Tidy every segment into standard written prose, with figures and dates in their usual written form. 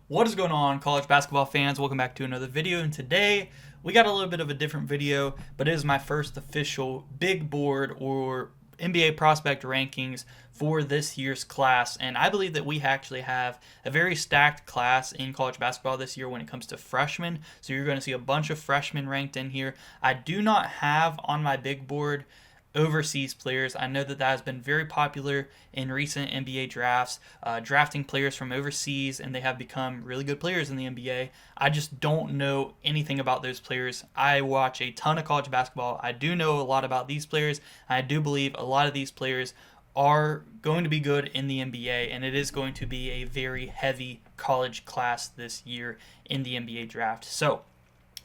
What is going on, college basketball fans? Welcome back to another video, and today we got a little bit of a different video, but it is my first official big board or NBA prospect rankings for this year's class, and I believe that we actually have a very stacked class in college basketball this year when it comes to freshmen, so you're going to see a bunch of freshmen ranked in here. I do not have on my big board overseas players. I know that has been very popular in recent NBA drafts, drafting players from overseas, and they have become really good players in the NBA. I just don't know anything about those players. I watch a ton of college basketball. I do know a lot about these players. I do believe a lot of these players are going to be good in the NBA, and it is going to be a very heavy college class this year in the NBA draft. So,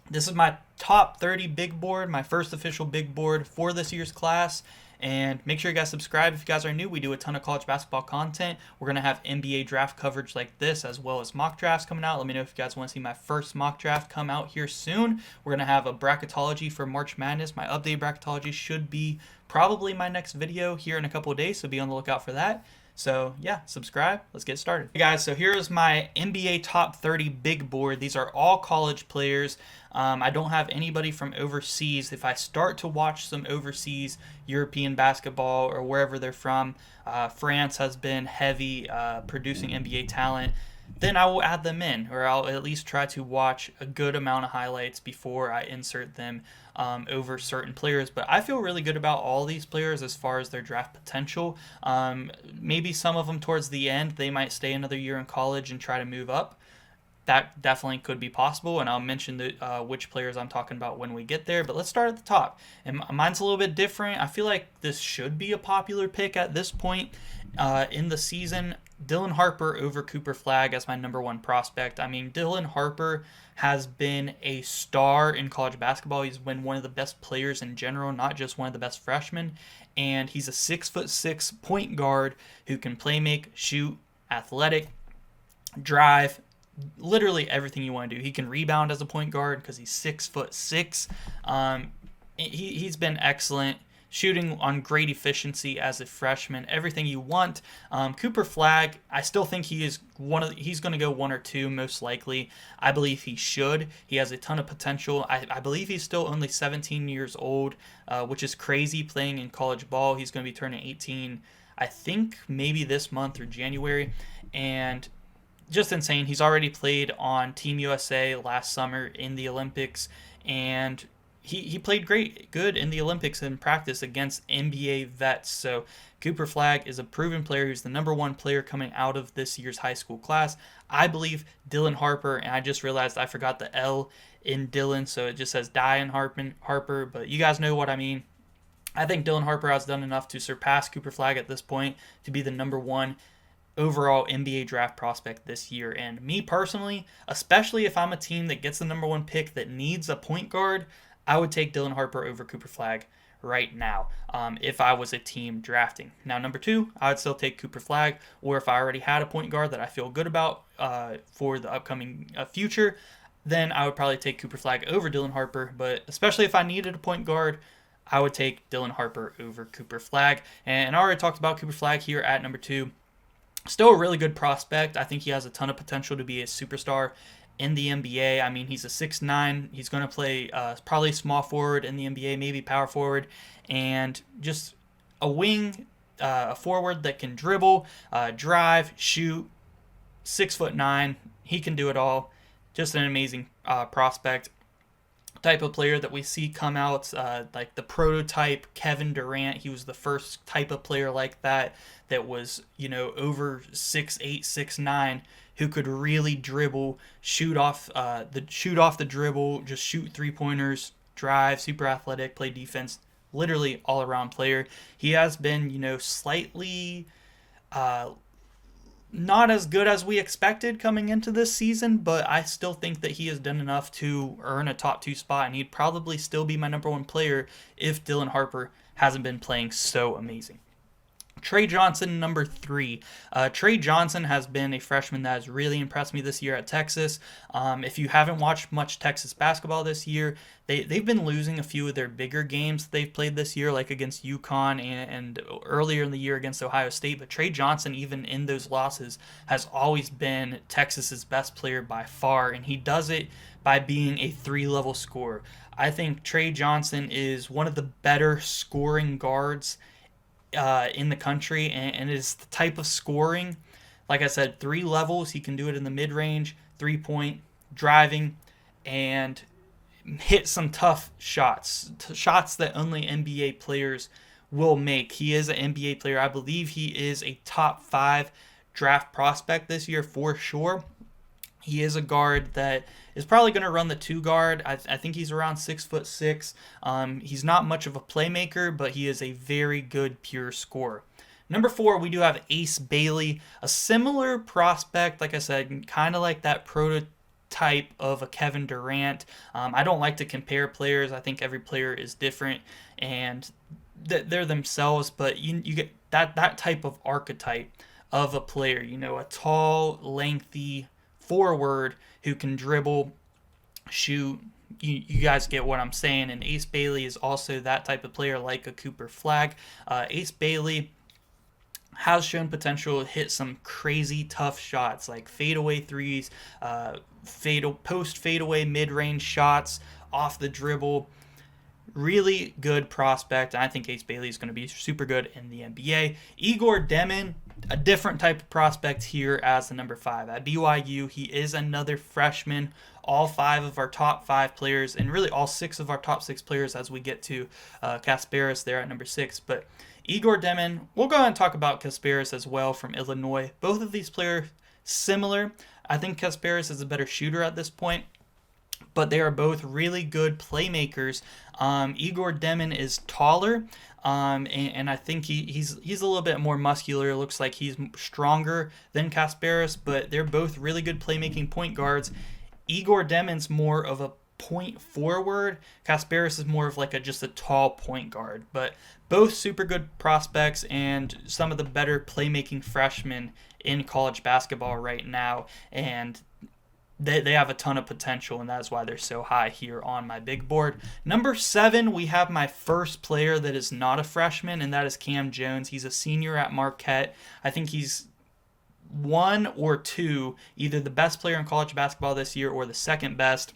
this is my top 30 big board, my first official big board for this year's class. And make sure you guys subscribe if you guys are new. We do a ton of college basketball content. We're going to have NBA draft coverage like this, as well as mock drafts coming out. Let me know if you guys want to see my first mock draft come out here soon. We're going to have a bracketology for March Madness. My updated bracketology should be probably my next video here in a couple of days, so be on the lookout for that. So yeah, subscribe. Let's get started. Hey guys, so here is my NBA top 30 big board. These are all college players. I don't have anybody from overseas. If I start to watch some overseas European basketball or wherever they're from, France has been heavy producing NBA talent, then I will add them in, or I'll at least try to watch a good amount of highlights before I insert them over certain players. But I feel really good about all these players as far as their draft potential. Maybe some of them towards the end, they might stay another year in college and try to move up. That definitely could be possible, and I'll mention which players I'm talking about when we get there. But let's start at the top. And mine's a little bit different. I feel like this should be a popular pick at this point in the season. Dylan Harper over Cooper Flagg as my number one prospect. I mean, Dylan Harper has been a star in college basketball. He's been one of the best players in general, not just one of the best freshmen. And he's a 6'6" point guard who can play make, shoot, athletic, drive, literally everything you want to do. He can rebound as a point guard because he's 6'6". He's been excellent, shooting on great efficiency as a freshman, everything you want. Cooper Flagg, I still think he's going to go one or two most likely. I believe he should. He has a ton of potential. I believe he's still only 17 years old, which is crazy playing in college ball. He's going to be turning 18, I think maybe this month or January, and just insane. He's already played on Team USA last summer in the Olympics, and he played good in the Olympics in practice against NBA vets. So Cooper Flagg is a proven player. He's the number one player coming out of this year's high school class. I believe Dylan Harper, and I just realized I forgot the L in Dylan, so it just says Dian Harper, but you guys know what I mean. I think Dylan Harper has done enough to surpass Cooper Flagg at this point to be the number one overall NBA draft prospect this year. And me personally, especially if I'm a team that gets the number one pick that needs a point guard, I would take Dylan Harper over Cooper Flagg right now if I was a team drafting. Now, number two, I would still take Cooper Flagg, or if I already had a point guard that I feel good about for the upcoming future, then I would probably take Cooper Flagg over Dylan Harper. But especially if I needed a point guard, I would take Dylan Harper over Cooper Flagg. And I already talked about Cooper Flagg here at number two. Still a really good prospect. I think he has a ton of potential to be a superstar in the NBA. I mean, he's a 6'9". He's going to play probably small forward in the NBA, maybe power forward, and just a wing, a forward that can dribble, drive, shoot, 6'9". He can do it all. Just an amazing prospect. Type of player that we see come out, like the prototype Kevin Durant. He was the first type of player like that was, over 6'8", 6'9", who could really dribble, shoot off the dribble, just shoot 3-pointers, drive, super athletic, play defense, literally all around player. He has been, slightly not as good as we expected coming into this season, but I still think that he has done enough to earn a top 2 spot, and he'd probably still be my number one player if Dylan Harper hasn't been playing so amazing. Trey Johnson, number 3. Trey Johnson has been a freshman that has really impressed me this year at Texas. If you haven't watched much Texas basketball this year, they've been losing a few of their bigger games they've played this year, like against UConn and earlier in the year against Ohio State. But Trey Johnson, even in those losses, has always been Texas's best player by far, and he does it by being a 3-level scorer. I think Trey Johnson is one of the better scoring guards in the country, and it is the type of scoring, like I said, 3 levels. He can do it in the mid-range, 3-point, driving, and hit some tough shots, shots that only NBA players will make. He is an NBA player. I believe he is a top 5 draft prospect this year for sure. He is a guard that is probably going to run the 2 guard. I think he's around 6'6". He's not much of a playmaker, but he is a very good pure scorer. Number 4, we do have Ace Bailey, a similar prospect, like I said, kind of like that prototype of a Kevin Durant. I don't like to compare players. I think every player is different, and they're themselves, but you get that type of archetype of a player, a tall, lengthy forward who can dribble, shoot. You guys get what I'm saying. And Ace Bailey is also that type of player, like a Cooper Flagg. Ace Bailey has shown potential to hit some crazy tough shots, like fadeaway threes, post fadeaway mid-range shots, off the dribble. Really good prospect. I think Ace Bailey is going to be super good in the NBA. Igor Demon, a different type of prospect here as the number 5 at BYU. He is another freshman. All 5 of our top 5 players, and really all 6 of our top 6 players as we get to Kasparis there at number 6. But Igor Demon, we'll go ahead and talk about Kasparis as well from Illinois. Both of these players similar. I think Kasparis is a better shooter at this point, but they are both really good playmakers. Igor Demon is taller, and I think he's a little bit more muscular. It looks like he's stronger than Kasparis, but they're both really good playmaking point guards. Igor Demon's more of a point forward. Kasparis is more of like just a tall point guard, but both super good prospects and some of the better playmaking freshmen in college basketball right now, and they have a ton of potential, and that's why they're so high here on my big board. Number 7, we have my first player that is not a freshman, and that is Cam Jones. He's a senior at Marquette. I think he's 1 or 2, either the best player in college basketball this year or the second best.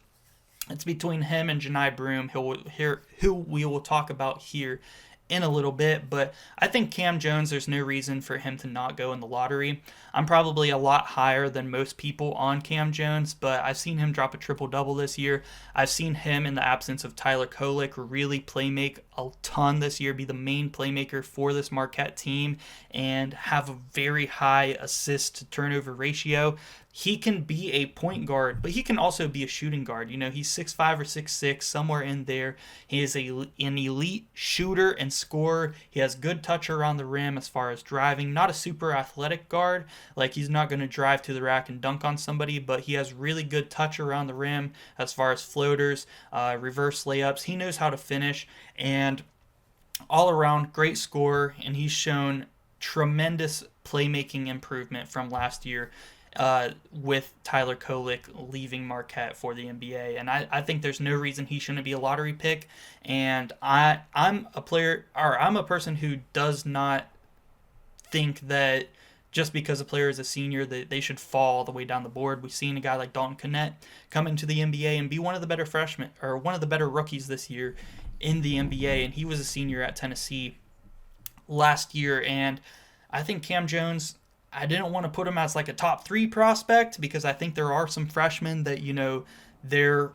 It's between him and Janai Broome, who we will talk about here in a little bit, but I think Cam Jones, there's no reason for him to not go in the lottery. I'm probably a lot higher than most people on Cam Jones, but I've seen him drop a triple-double this year. I've seen him, in the absence of Tyler Kolek, really playmake a ton this year, be the main playmaker for this Marquette team, and have a very high assist-to-turnover ratio. He can be a point guard, but he can also be a shooting guard. He's 6'5" or 6'6", somewhere in there. He is an elite shooter and scorer. He has good touch around the rim as far as driving. Not a super athletic guard. Like, he's not going to drive to the rack and dunk on somebody, but he has really good touch around the rim as far as floaters, reverse layups. He knows how to finish, and all around great scorer, and he's shown tremendous playmaking improvement from last year. With Tyler Kolek leaving Marquette for the NBA. And I think there's no reason he shouldn't be a lottery pick. And I'm a person who does not think that just because a player is a senior that they should fall all the way down the board. We've seen a guy like Dalton Knecht come into the NBA and be one of the better freshmen, or one of the better rookies this year in the NBA. And he was a senior at Tennessee last year. And I think Cam Jones, I didn't want to put him as like a top 3 prospect, because I think there are some freshmen that, they're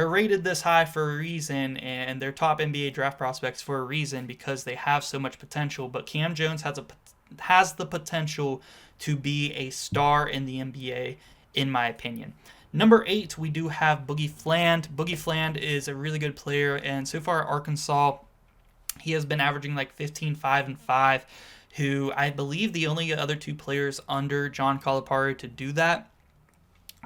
rated this high for a reason, and they're top NBA draft prospects for a reason, because they have so much potential. But Cam Jones has the potential to be a star in the NBA, in my opinion. Number 8, we do have Boogie Fland. Boogie Fland is a really good player, and so far at Arkansas, he has been averaging like 15, 5, and 5. Who I believe the only other 2 players under John Calipari to do that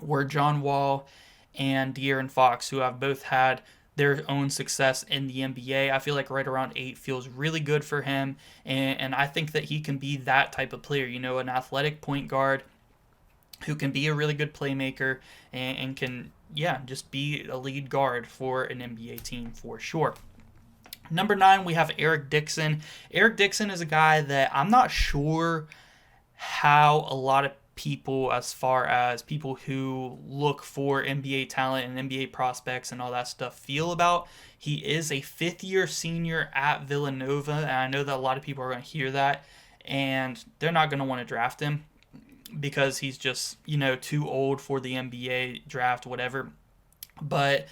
were John Wall and De'Aaron Fox, who have both had their own success in the NBA. I feel like right around 8 feels really good for him, and I think that he can be that type of player, an athletic point guard who can be a really good playmaker and can, just be a lead guard for an NBA team for sure. Number 9, we have Eric Dixon. Eric Dixon is a guy that I'm not sure how a lot of people, as far as people who look for NBA talent and NBA prospects and all that stuff, feel about. He is a fifth-year senior at Villanova, and I know that a lot of people are going to hear that, and they're not going to want to draft him because he's just, too old for the NBA draft, whatever. But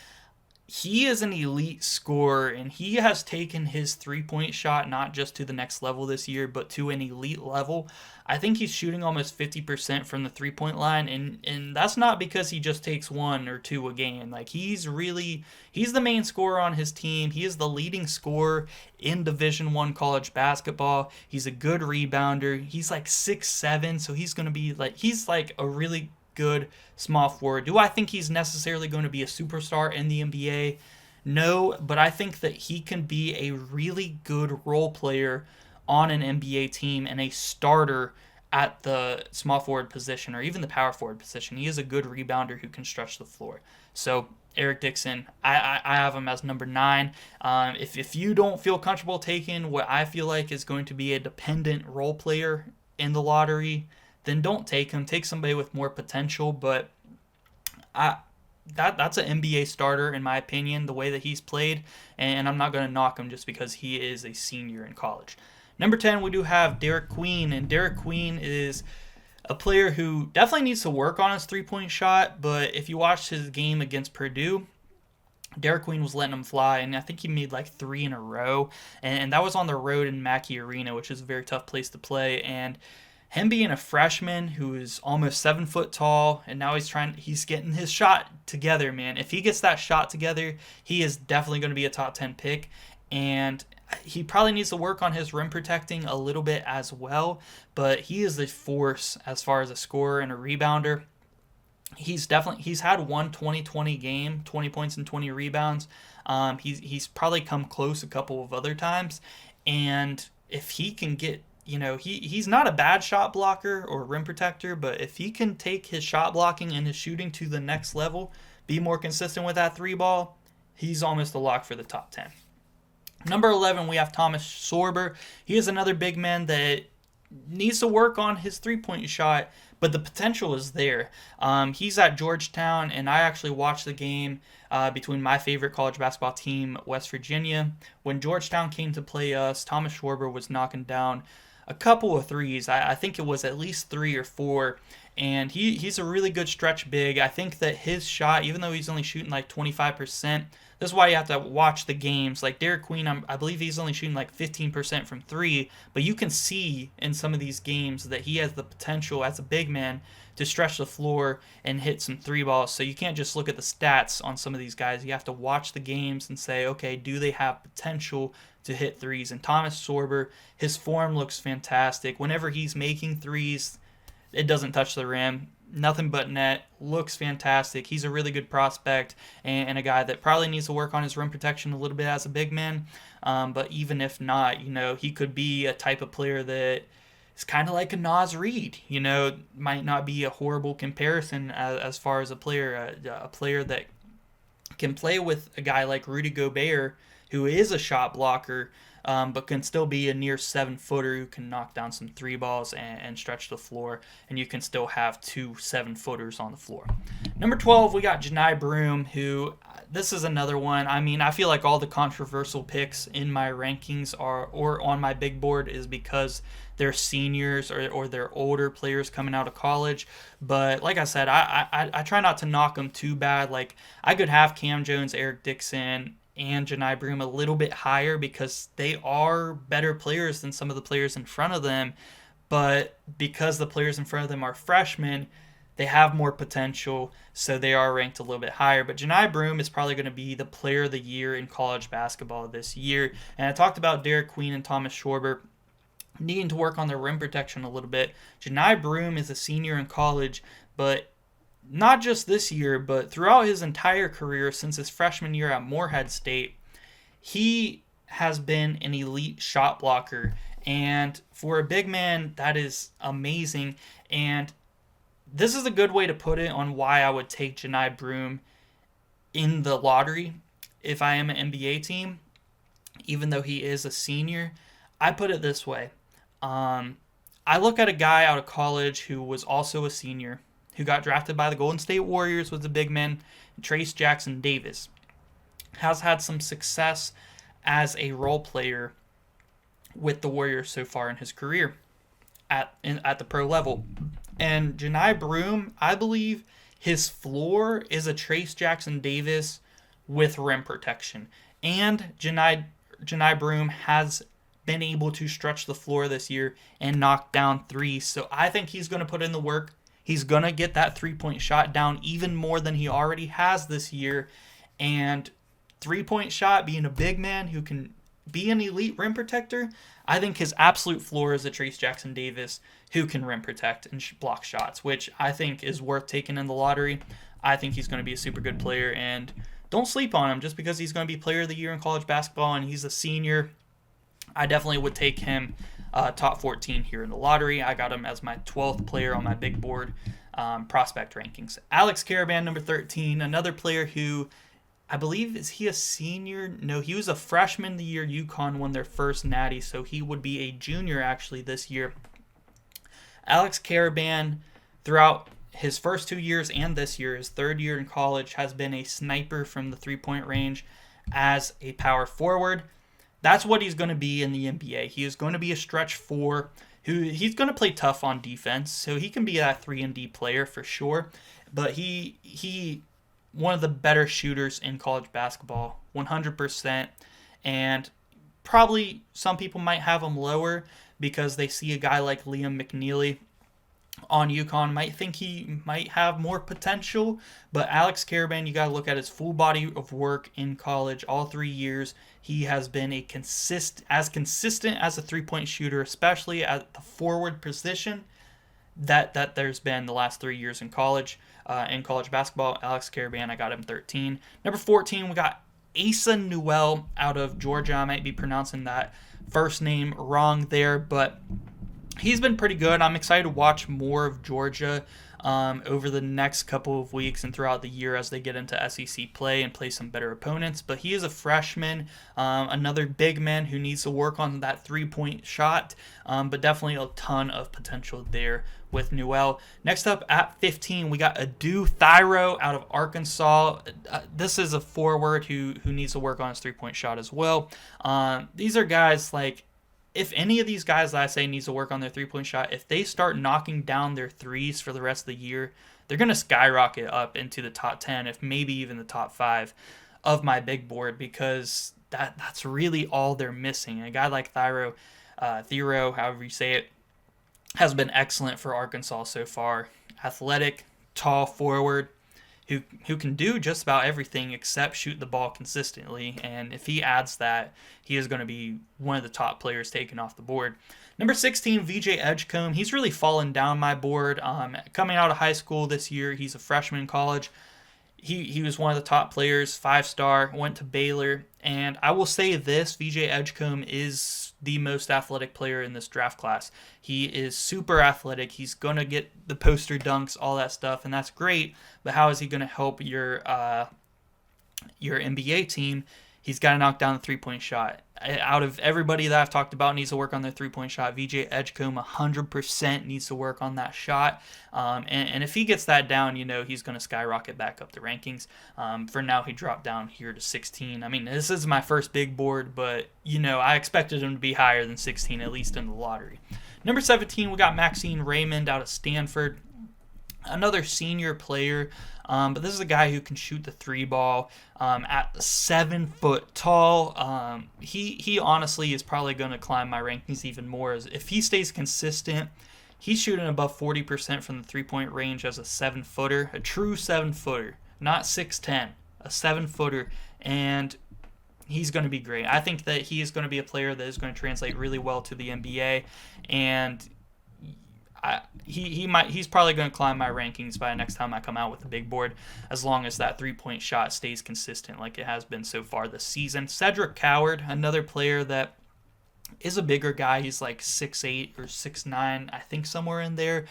he is an elite scorer, and he has taken his three-point shot not just to the next level this year, but to an elite level. I think he's shooting almost 50% from the three-point line, and that's not because he just takes 1 or 2 a game. Like, he's the main scorer on his team. He is the leading scorer in Division I college basketball. He's a good rebounder. He's like 6'7", so he's like a really good small forward. Do I think he's necessarily going to be a superstar in the NBA? No, but I think that he can be a really good role player on an NBA team and a starter at the small forward position or even the power forward position. He is a good rebounder who can stretch the floor. So Eric Dixon, I have him as number 9. If you don't feel comfortable taking what I feel like is going to be a dependent role player in the lottery, then don't take him. Take somebody with more potential. But that's an NBA starter in my opinion, the way that he's played, and I'm not going to knock him just because he is a senior in college. Number 10, we do have Derek Queen, and Derek Queen is a player who definitely needs to work on his three-point shot, but if you watched his game against Purdue, Derek Queen was letting him fly, and I think he made like 3 in a row, and that was on the road in Mackey Arena, which is a very tough place to play, and him being a freshman who is almost 7 foot tall, and now he's getting his shot together, man. If he gets that shot together, he is definitely going to be a top 10 pick, and he probably needs to work on his rim protecting a little bit as well, but he is a force as far as a scorer and a rebounder. He's had one 20-20 game, 20 points and 20 rebounds. He's probably come close a couple of other times, and if he can get, he's not a bad shot blocker or rim protector, but if he can take his shot blocking and his shooting to the next level, be more consistent with that 3 ball, he's almost a lock for the top 10. Number 11, we have Thomas Sorber. He is another big man that needs to work on his three-point shot, but the potential is there. He's at Georgetown, and I actually watched the game between my favorite college basketball team, West Virginia. When Georgetown came to play us, Thomas Sorber was knocking down a couple of threes. I think it was at least 3 or 4, and he's a really good stretch big. I think that his shot, even though he's only shooting like 25%, this is why you have to watch the games. Like Derek Queen, I believe he's only shooting like 15% from 3, but you can see in some of these games that he has the potential as a big man to stretch the floor and hit some 3 balls. So you can't just look at the stats on some of these guys. You have to watch the games and say, okay, do they have potential to hit 3s? And Thomas Sorber, his form looks fantastic. Whenever he's making 3s, it doesn't touch the rim. Nothing but net. Looks fantastic. He's a really good prospect and a guy that probably needs to work on his rim protection a little bit as a big man. But even if not, he could be a type of player that is kind of like a Naz Reid. Might not be a horrible comparison as far as a player that can play with a guy like Rudy Gobert, who is a shot blocker, but can still be a near 7-footer who can knock down some 3 balls and stretch the floor, and you can still have 2 7-footers on the floor. Number 12, we got Johni Broome, who, this is another one. I mean, I feel like all the controversial picks in my rankings or on my big board is because they're seniors or they're older players coming out of college. But like I said, I try not to knock them too bad. Like, I could have Cam Jones, Eric Dixon, and Johni Broome a little bit higher because they are better players than some of the players in front of them. But because the players in front of them are freshmen, they have more potential, so they are ranked a little bit higher. But Johni Broome is probably going to be the player of the year in college basketball this year. And I talked about Derek Queen and Thomas Sorber needing to work on their rim protection a little bit. Johni Broome is a senior in college, but not just this year, but throughout his entire career since his freshman year at Morehead State, he has been an elite shot blocker. And for a big man, that is amazing. And this is a good way to put it on why I would take Johni Broome in the lottery if I am an NBA team, even though he is a senior. I put it this way. I look at a guy out of college who was also a senior, who got drafted by the Golden State Warriors, was a big man, Trace Jackson Davis. Has had some success as a role player with the Warriors so far in his career at the pro level. And Johni Broome, I believe his floor is a Trace Jackson Davis with rim protection. And Johni Broome has been able to stretch the floor this year and knock down threes. So I think he's going to put in the work. He's going to get that three-point shot down even more than he already has this year. And three-point shot, being a big man who can be an elite rim protector, I think his absolute floor is a Trace Jackson Davis who can rim protect and block shots, which I think is worth taking in the lottery. I think he's going to be a super good player, and don't sleep on him just because he's going to be player of the year in college basketball and he's a senior. I definitely would take him top 14 here in the lottery. I got him as my 12th player on my big board prospect rankings. Alex Karaban, number 13, another player who I believe, is he a senior? No, he was a freshman the year UConn won their first natty, so he would be a junior actually this year. Alex Karaban, throughout his first 2 years and this year, his third year in college, has been a sniper from the three-point range as a power forward. That's what he's going to be in the NBA. He is going to be a stretch four. He's going to play tough on defense, so he can be that 3-and-D player for sure. But he one of the better shooters in college basketball, 100%. And probably some people might have him lower because they see a guy like Liam McNeely on UConn, might think he might have more potential. But Alex Karaban, you got to look at his full body of work in college. All 3 years, he has been as consistent as a three-point shooter, especially at the forward position, that there's been the last 3 years in college basketball. Alex Karaban, I got him 13. Number 14, we got Asa Newell out of Georgia. I might be pronouncing that first name wrong there, but he's been pretty good. I'm excited to watch more of Georgia over the next couple of weeks and throughout the year as they get into SEC play and play some better opponents. But he is a freshman, another big man who needs to work on that three-point shot, but definitely a ton of potential there with Newell. Next up at 15, we got Adu Thyro out of Arkansas. This is a forward who needs to work on his three-point shot as well. These are guys like, if any of these guys that I say needs to work on their three-point shot, if they start knocking down their threes for the rest of the year, they're going to skyrocket up into the top 10, if maybe even the top 5 of my big board, because that's really all they're missing. A guy like Thyro, however you say it, has been excellent for Arkansas so far. Athletic, tall forward, who can do just about everything except shoot the ball consistently. And if he adds that, he is going to be one of the top players taken off the board. Number 16, VJ Edgecombe. He's really fallen down my board. Coming out of high school this year, he's a freshman in college. He was one of the top players, 5-star, went to Baylor. And I will say this, VJ Edgecombe is the most athletic player in this draft class. He is super athletic. He's going to get the poster dunks, all that stuff, and that's great. But how is he going to help your NBA team? He's got to knock down the three-point shot. Out of everybody that I've talked about needs to work on their three-point shot, VJ Edgecombe 100% needs to work on that shot. And if he gets that down, he's going to skyrocket back up the rankings. For now, he dropped down here to 16. I mean, this is my first big board, but, I expected him to be higher than 16, at least in the lottery. Number 17, we got Maxine Raymond out of Stanford. Another senior player, but this is a guy who can shoot the three ball at 7 foot tall. He honestly is probably going to climb my rankings even more. If he stays consistent, he's shooting above 40% from the three-point range as a 7-footer, a true 7-footer, not 6'10", a 7-footer, and he's going to be great. I think that he is going to be a player that is going to translate really well to the NBA, and he's probably going to climb my rankings by the next time I come out with the big board, as long as that 3-point shot stays consistent like it has been so far this season. Cedric Coward, another player that is a bigger guy. He's like 6'8" or 6'9", I think, somewhere in there.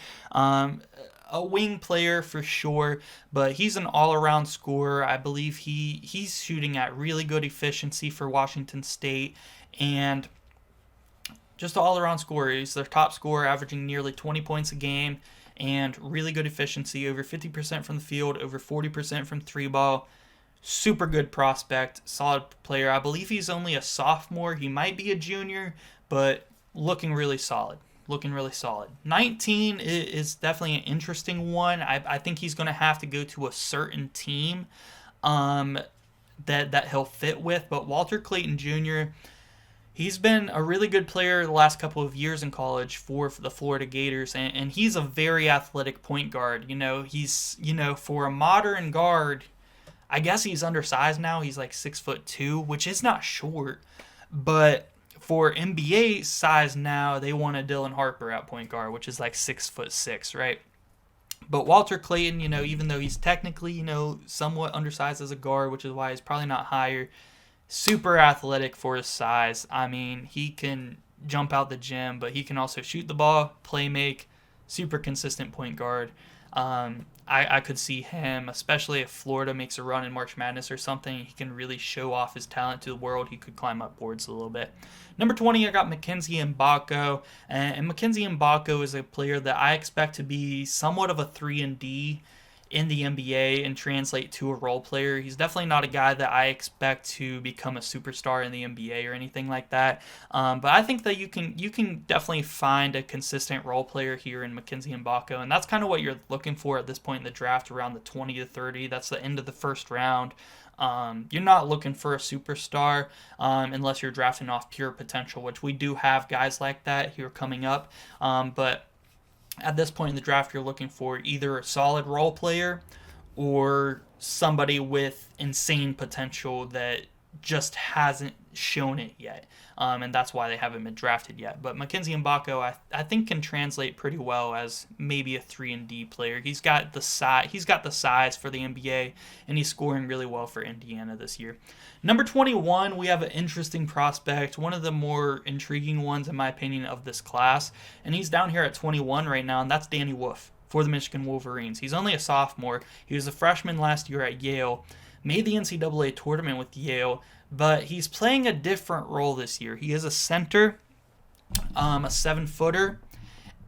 A wing player for sure, but he's an all-around scorer. I believe he's shooting at really good efficiency for Washington State, and just an all-around scorer. He's their top scorer, averaging nearly 20 points a game, and really good efficiency, over 50% from the field, over 40% from three ball. Super good prospect, solid player. I believe he's only a sophomore. He might be a junior, but looking really solid. 19 is definitely an interesting one. I think he's going to have to go to a certain team that he'll fit with. But Walter Clayton Jr., he's been a really good player the last couple of years in college for the Florida Gators, and he's a very athletic point guard. For a modern guard, I guess he's undersized now. He's like 6'2", which is not short, but for NBA size now, they want a Dylan Harper at point guard, which is like 6'6", right? But Walter Clayton, even though he's technically, somewhat undersized as a guard, which is why he's probably not higher, super athletic for his size. I mean, he can jump out the gym, but he can also shoot the ball, play make, super consistent point guard. I could see him, especially if Florida makes a run in March Madness or something, he can really show off his talent to the world. He could climb up boards a little bit. Number 20, I got Mackenzie Mbako. And Mackenzie Mbako is a player that I expect to be somewhat of a 3-and-D in the NBA and translate to a role player. He's definitely not a guy that I expect to become a superstar in the NBA or anything like that. But I think that you can definitely find a consistent role player here in Mackenzie Mbako, and that's kind of what you're looking for at this point in the draft, around the 20 to 30. That's the end of the first round. You're not looking for a superstar unless you're drafting off pure potential, which we do have guys like that here coming up. But at this point in the draft, you're looking for either a solid role player or somebody with insane potential that just hasn't shown it yet. And that's why they haven't been drafted yet. But Mackenzie Mbako, I think, can translate pretty well as maybe a 3-and-D player. He's got the size for the NBA, and he's scoring really well for Indiana this year. Number 21, we have an interesting prospect, one of the more intriguing ones, in my opinion, of this class. And he's down here at 21 right now, and that's Danny Wolf for the Michigan Wolverines. He's only a sophomore. He was a freshman last year at Yale, made the NCAA tournament with Yale, but he's playing a different role this year. He is a center, a 7-footer,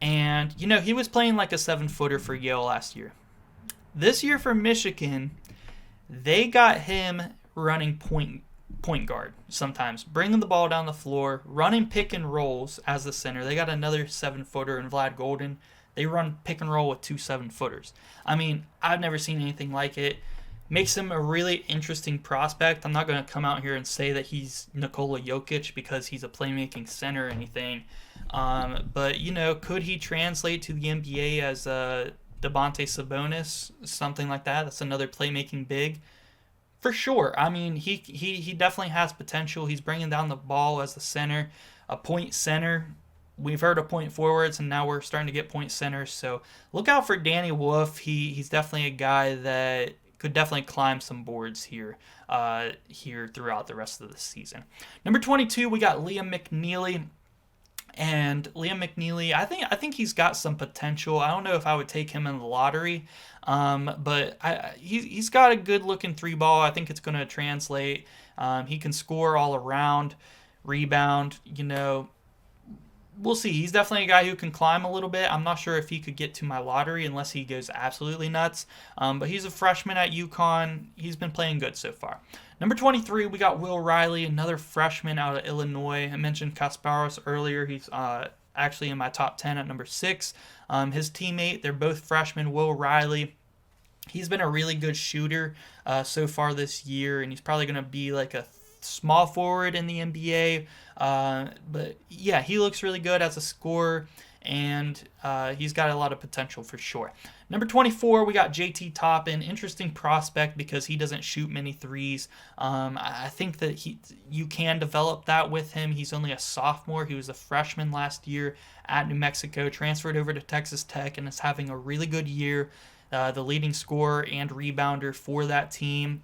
and, he was playing like a 7-footer for Yale last year. This year for Michigan, they got him running point guard sometimes, bringing the ball down the floor, running pick and rolls as the center. They got another 7-footer in Vlad Golden. They run pick and roll with 2 7-footers. I mean, I've never seen anything like it. Makes him a really interesting prospect. I'm not going to come out here and say that he's Nikola Jokic because he's a playmaking center or anything. But, could he translate to the NBA as a Domantas Sabonis, something like that? That's another playmaking big. For sure. I mean, he definitely has potential. He's bringing down the ball as the center, a point center. We've heard of point forwards, and now we're starting to get point centers. So look out for Danny Wolf. He's definitely a guy that could definitely climb some boards here throughout the rest of the season. Number 22, we got Liam McNeely. And Liam McNeely, I think he's got some potential. I don't know if I would take him in the lottery, but he's got a good-looking 3-ball. I think it's going to translate. He can score all around, rebound, We'll see. He's definitely a guy who can climb a little bit. I'm not sure if he could get to my lottery unless he goes absolutely nuts. But he's a freshman at UConn. He's been playing good so far. Number 23, we got Will Riley, another freshman out of Illinois. I mentioned Kasparos earlier. He's actually in my top 10 at number 6. His teammate, they're both freshmen, Will Riley. He's been a really good shooter so far this year, and he's probably going to be like a small forward in the NBA. But yeah, he looks really good as a scorer, and he's got a lot of potential for sure. Number 24, we got JT Toppin. Interesting prospect because he doesn't shoot many threes. I think that you can develop that with him. He's only a sophomore. He was a freshman last year at New Mexico, transferred over to Texas Tech, and is having a really good year. The leading scorer and rebounder for that team.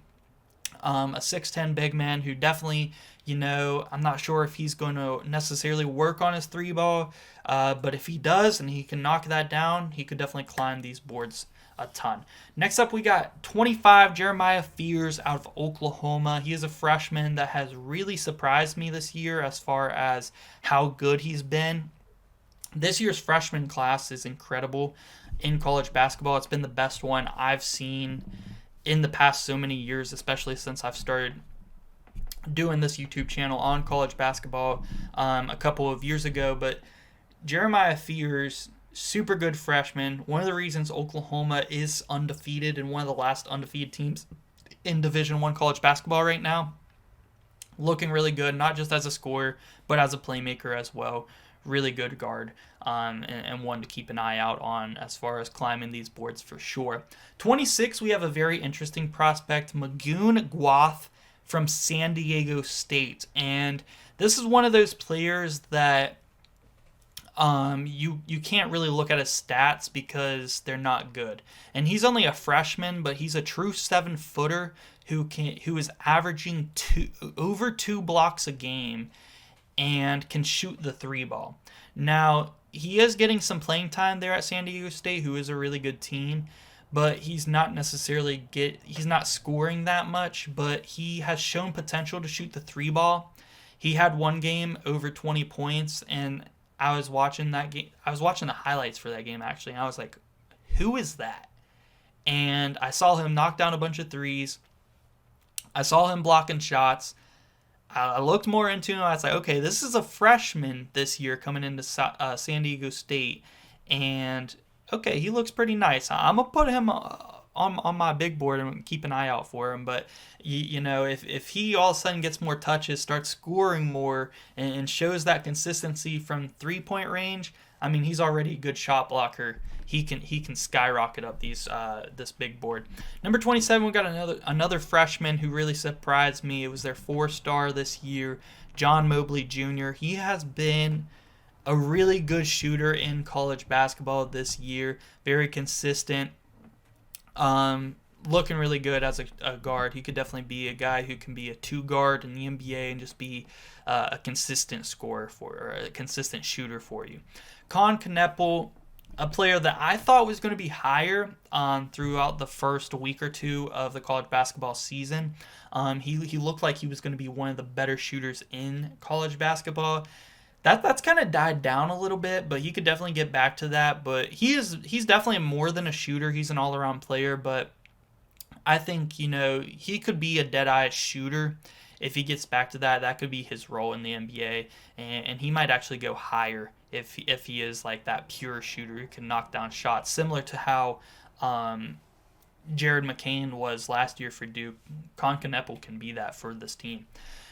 A 6'10 big man who definitely, I'm not sure if he's going to necessarily work on his three ball, but if he does and he can knock that down, he could definitely climb these boards a ton. Next up, we got 25, Jeremiah Fears out of Oklahoma. He is a freshman that has really surprised me this year as far as how good he's been. This year's freshman class is incredible in college basketball. It's been the best one I've seen in the past so many years, especially since I've started doing this YouTube channel on college basketball a couple of years ago. But Jeremiah Fears, super good freshman. One of the reasons Oklahoma is undefeated and one of the last undefeated teams in Division I college basketball right now. Looking really good, not just as a scorer, but as a playmaker as well. Really good guard, and one to keep an eye out on as far as climbing these boards for sure. 26, we have a very interesting prospect, Magoon Gwath from San Diego State. And this is one of those players that you can't really look at his stats because they're not good. And he's only a freshman, but he's a true 7-footer who is averaging over 2 blocks a game and can shoot the three ball. Now, he is getting some playing time there at San Diego State, who is a really good team, but he's not necessarily he's not scoring that much, but he has shown potential to shoot the three ball. He had one game over 20 points, and I was watching that game. I was watching the highlights for that game, actually, and I was like, who is that? And I saw him knock down a bunch of threes. I saw him blocking shots. I looked more into him. I was like, okay, this is a freshman this year coming into San Diego State. And, okay, he looks pretty nice. I'm going to put him on my big board and keep an eye out for him. But, if he all of a sudden gets more touches, starts scoring more, and shows that consistency from three-point range, I mean, he's already a good shot blocker. He can skyrocket up this big board. Number 27, we got another freshman who really surprised me. It was their 4-star this year, John Mobley Jr. He has been a really good shooter in college basketball this year. Very consistent. Looking really good as a guard. He could definitely be a guy who can be a 2-guard in the NBA and just be a consistent scorer or a consistent shooter for you. Con Kneppel, a player that I thought was going to be higher throughout the first week or two of the college basketball season. He looked like he was going to be one of the better shooters in college basketball. That's kind of died down a little bit, but he could definitely get back to that. But he's definitely more than a shooter. He's an all-around player, but I think, he could be a dead-eye shooter. If he gets back to that, that could be his role in the NBA, and he might actually go higher if he is like that pure shooter who can knock down shots, similar to how Jared McCain was last year for Duke. Con Kneppel can be that for this team.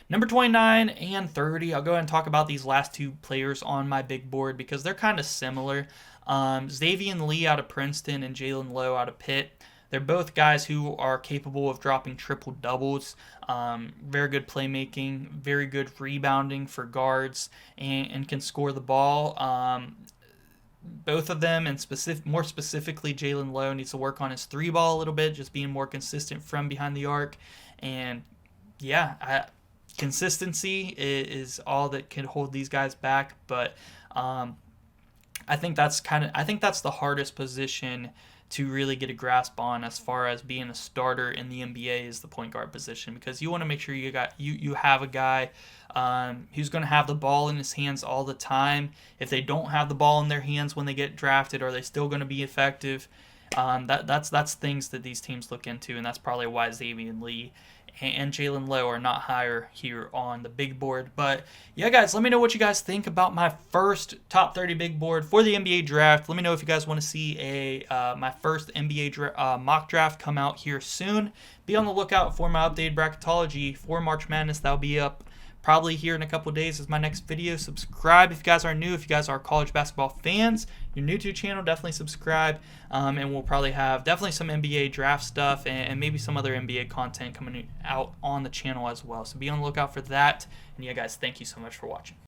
Number 29 and 30, I'll go ahead and talk about these last two players on my big board because they're kind of similar. Xavier Lee out of Princeton and Jalen Lowe out of Pitt. They're both guys who are capable of dropping triple-doubles, very good playmaking, very good rebounding for guards, and can score the ball. Both of them, and more specifically Jalen Lowe, needs to work on his three ball a little bit, just being more consistent from behind the arc. And, consistency is all that can hold these guys back. But I think that's the hardest position to really get a grasp on as far as being a starter in the NBA is the point guard position, because you want to make sure you have a guy who's going to have the ball in his hands all the time. If they don't have the ball in their hands when they get drafted, are they still going to be effective? That's things that these teams look into, and that's probably why Xavier Lee and Jalen Lowe are not higher here on the big board. But yeah, guys, let me know what you guys think about my first top 30 big board for the NBA draft. Let me know if you guys want to see my first NBA mock draft come out here soon. Be on the lookout for my updated bracketology for March Madness. That'll be up probably here in a couple days is my next video. Subscribe if you guys are new. If you guys are college basketball fans, you're new to the channel, definitely subscribe. And we'll probably have definitely some NBA draft stuff and maybe some other NBA content coming out on the channel as well. So be on the lookout for that. And yeah, guys, thank you so much for watching.